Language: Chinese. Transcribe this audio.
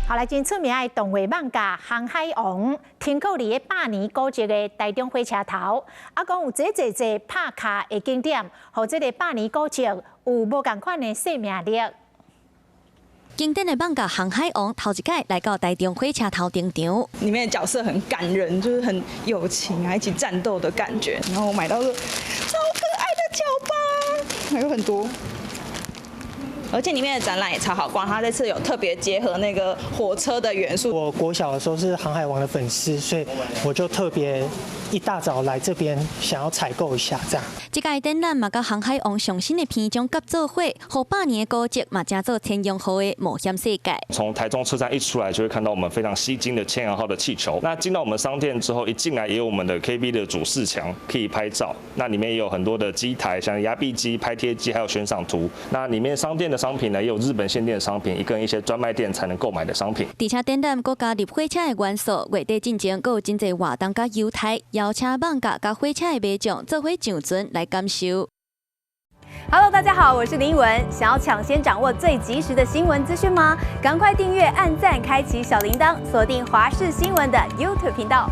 后来真出名的动画漫画《航海王》，听过你的百年古迹的台中火车头，啊，讲有这拍卡的景点，和这个百年古迹有无共款的生命力。经典的漫画《航海王》头一届来到台中火车头登场，里面的角色很感人，就是很友情啊，一起战斗的感觉。然后我买到个超可爱的角吧，还有很多。而且里面的展览也超好逛，它这次有特别结合那个火车的元素。我国小的时候是航海王的粉丝，所以我就特别一大早来这边想要采购一下，这样。这届展览嘛，甲航海王上新的篇章合作伙，和百年的古迹嘛，加做天用号的冒险世界。从台中车站一出来，就会看到我们非常吸睛的千阳号的气球。那进到我们商店之后，一进来也有我们的 KB 的主视墙可以拍照。那里面也有很多的机台，像压臂机、拍贴机，还有悬赏图。那里面商店的商品呢，也有日本限定的商品，跟一些专卖店才能购买的商品。而且展览佫加入火车的元素，月底进前佫有真侪活动甲优待，邀请漫画甲火车的迷众做伙上船来感受。Hello， 大家好，我是林文。想要抢先掌握最及时的新闻资讯吗？赶快订阅、按赞、开启小铃铛，锁定华视新闻的 YouTube 频道。